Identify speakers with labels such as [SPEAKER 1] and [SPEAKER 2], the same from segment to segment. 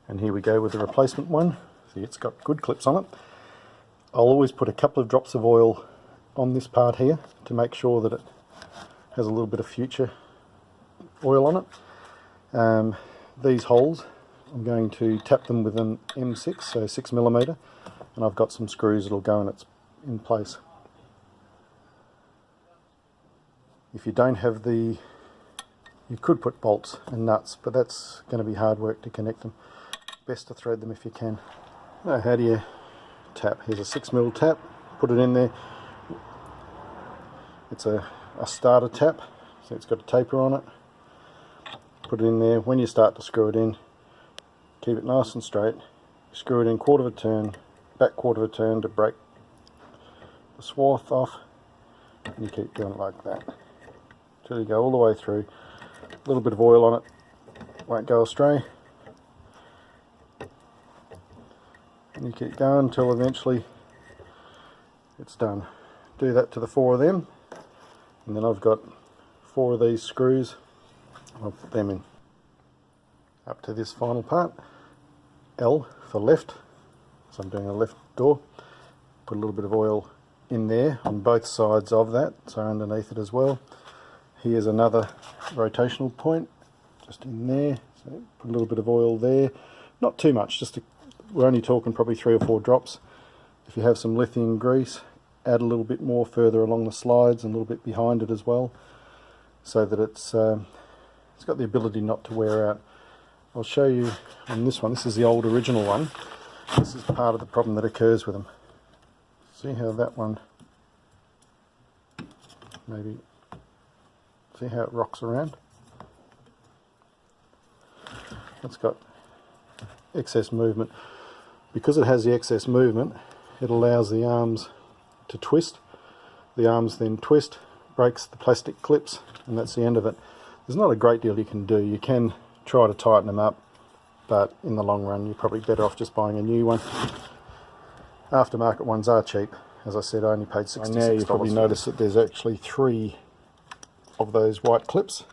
[SPEAKER 1] And here we go with the replacement one. See, it's got good clips on it. I'll always put a couple of drops of oil on this part here to make sure that it has a little bit of future oil on it. These holes, I'm going to tap them with an M6, so 6mm, and I've got some screws that'll go in place. If you don't have you could put bolts and nuts, but that's going to be hard work to connect them. Best to thread them if you can. Now, how do you tap? Here's a 6mm tap, put it in there. It's a starter tap, so it's got a taper on it. Put it in there. When you start to screw it in, keep it nice and straight. Screw it in quarter of a turn, back quarter of a turn to break the swath off, and you keep doing it like that until you go all the way through. A little bit of oil on it, won't go astray. And you keep going until eventually it's done. Do that to the 4 of them, and then I've got 4 of these screws. I'll put them in. Up to this final part, L for left, so I'm doing a left door. Put a little bit of oil in there on both sides of that, so underneath it as well. Here's another rotational point, just in there, so put a little bit of oil there. Not too much, we're only talking probably 3 or 4 drops. If you have some lithium grease, add a little bit more further along the slides and a little bit behind it as well, so that it's got the ability not to wear out. I'll show you on this one. This is the old original one. This is part of the problem that occurs with them. See how that one, maybe, see how it rocks around? It's got excess movement. Because it has the excess movement, it allows the arms to twist. The arms then twist, breaks the plastic clips, and that's the end of it. There's not a great deal you can do. You can try to tighten them up, but in the long run you're probably better off just buying a new one. Aftermarket ones are cheap. As I said, I only paid $66. Now you probably notice that there's actually 3 of those white clips.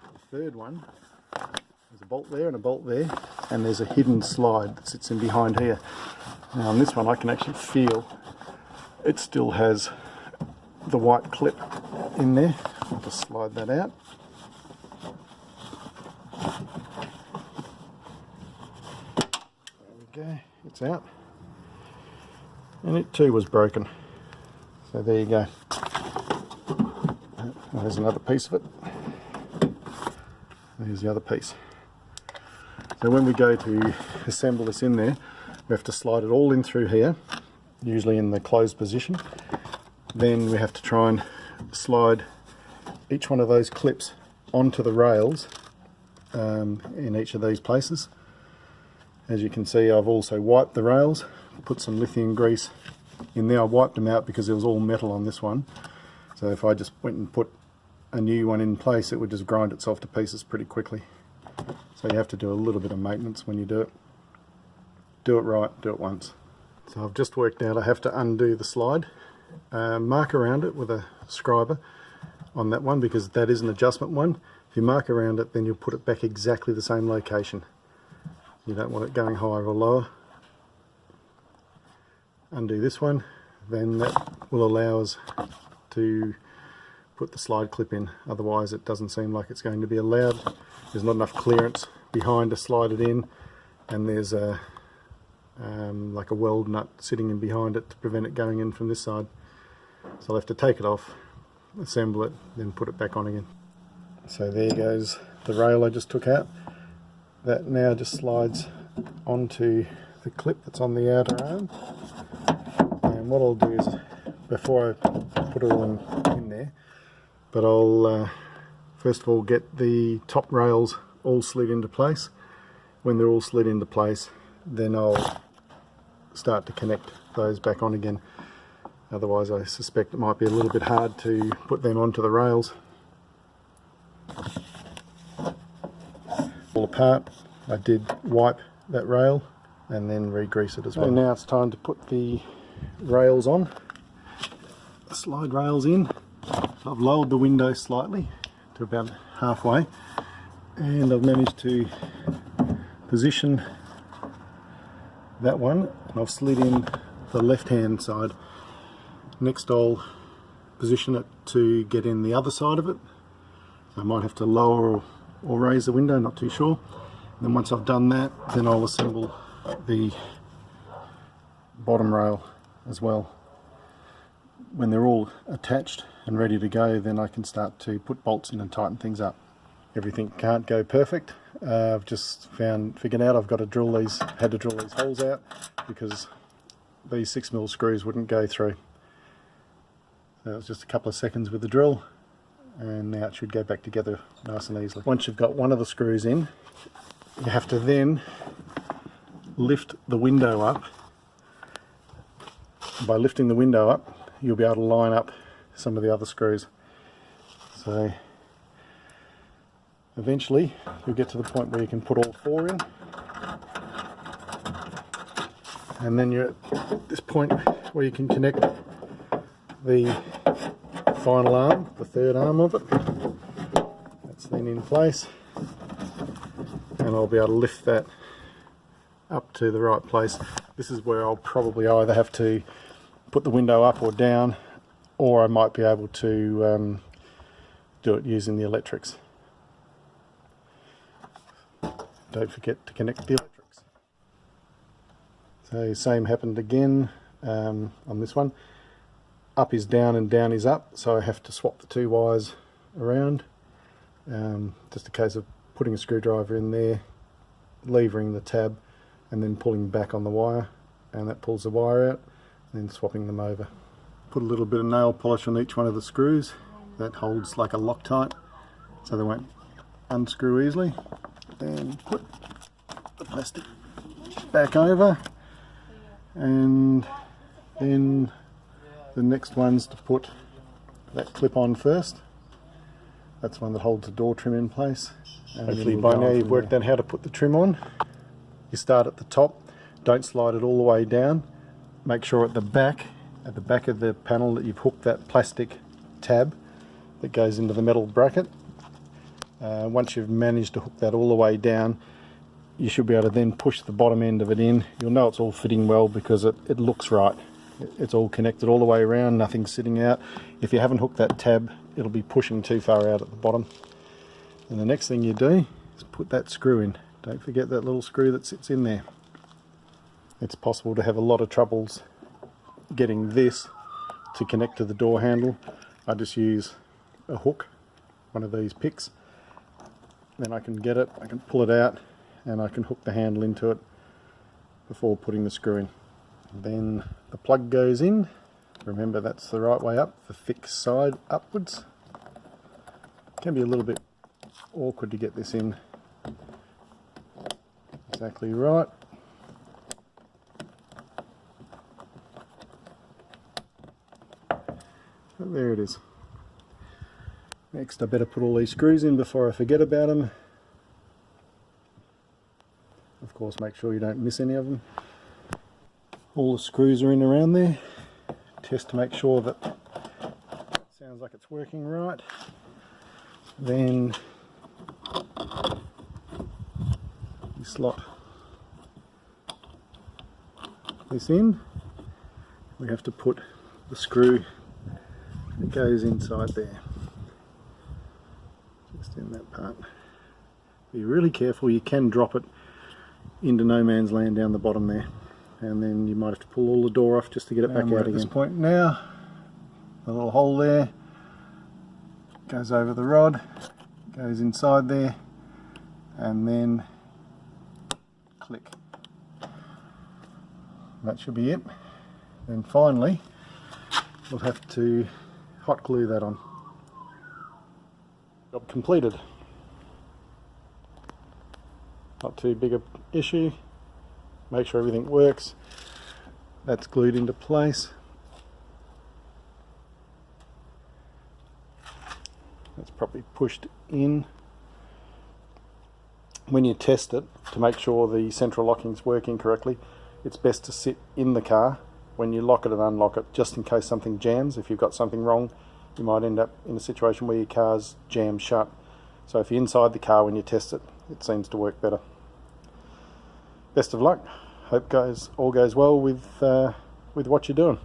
[SPEAKER 1] The third one, there's a bolt there and a bolt there, and there's a hidden slide that sits in behind here. Now on this one I can actually feel it still has the white clip in there. I'll just slide that out. There we go, it's out. And it too was broken. So there you go. There's another piece of it. There's the other piece. So when we go to assemble this in there, we have to slide it all in through here, usually in the closed position. Then we have to try and slide each one of those clips onto the rails in each of these places. As you can see, I've also wiped the rails, put some lithium grease in there. I wiped them out because it was all metal on this one. So if I just went and put a new one in place, it would just grind itself to pieces pretty quickly. So you have to do a little bit of maintenance when you do it. Do it right, do it once. So I've just worked out I have to undo the slide, mark around it with a scriber on that one, because that is an adjustment one. If you mark around it, then you'll put it back exactly the same location. You don't want it going higher or lower. Undo this one, then that will allow us to put the slide clip in. Otherwise it doesn't seem like it's going to be allowed. There's not enough clearance behind to slide it in, and there's a like a weld nut sitting in behind it to prevent it going in from this side. So I'll have to take it off, assemble it, then put it back on again. So there goes the rail I just took out. That now just slides onto the clip that's on the outer arm. And what I'll do is, before I put it all in there, but I'll first of all get the top rails all slid into place. When they're all slid into place, then I'll start to connect those back on again. Otherwise I suspect it might be a little bit hard to put them onto the rails. All apart, I did wipe that rail and then re-grease it as well. So now it's time to put the rails on, the slide rails in. So I've lowered the window slightly to about halfway, and I've managed to position that one, and I've slid in the left hand side. Next I'll position it to get in the other side of it. I might have to lower or raise the window, not too sure. And then once I've done that, then I'll assemble the bottom rail as well. When they're all attached and ready to go, then I can start to put bolts in and tighten things up. Everything can't go perfect. I've just figured out I've got to had to drill these holes out because these 6mm screws wouldn't go through. So it was just a couple of seconds with the drill, and now it should go back together nice and easily. Once you've got one of the screws in, you have to then lift the window up. By lifting the window up, you'll be able to line up some of the other screws. So eventually you'll get to the point where you can put all 4 in, and then you're at this point where you can connect the final arm, the third arm of it. That's then in place, and I'll be able to lift that up to the right place. This is where I'll probably either have to put the window up or down, or I might be able to do it using the electrics. Don't forget to connect the electrics. So same happened again on this one. Up is down and down is up, so I have to swap the 2 wires around. Just a case of putting a screwdriver in there, levering the tab, and then pulling back on the wire, and that pulls the wire out, and then swapping them over. Put a little bit of nail polish on each one of the screws. That holds like a Loctite, so they won't unscrew easily. Then put the plastic back over, and then the next one's to put that clip on first. That's one that holds the door trim in place. Hopefully by now you've worked out how to put the trim on. You start at the top, don't slide it all the way down. Make sure at the back of the panel that you've hooked that plastic tab that goes into the metal bracket. Once you've managed to hook that all the way down, you should be able to then push the bottom end of it in. You'll know it's all fitting well because it looks right. It's all connected all the way around, nothing's sitting out. If you haven't hooked that tab, it'll be pushing too far out at the bottom. And the next thing you do is put that screw in. Don't forget that little screw that sits in there. It's possible to have a lot of troubles getting this to connect to the door handle. I just use a hook, one of these picks. Then I can get it, I can pull it out, and I can hook the handle into it before putting the screw in. Then the plug goes in. Remember, that's the right way up, the thick side upwards. It can be a little bit awkward to get this in exactly right. But there it is. Next, I better put all these screws in before I forget about them. Of course, make sure you don't miss any of them. All the screws are in around there. Test to make sure that it sounds like it's working right. Then you slot this in. We have to put the screw that goes inside there. Just in that part. Be really careful, you can drop it into no man's land down the bottom there, and then you might have to pull all the door off just to get it back out again. At this point now, the little hole there goes over the rod, goes inside there, and then click. That should be it. Then finally we'll have to hot glue that on. Job completed. Not too big a issue. Make sure everything works. That's glued into place. That's properly pushed in. When you test it to make sure the central locking is working correctly, it's best to sit in the car when you lock it and unlock it, just in case something jams. If you've got something wrong, you might end up in a situation where your car's jammed shut. So if you're inside the car when you test it, it seems to work better. best of luck. Hope all goes well with what you're doing.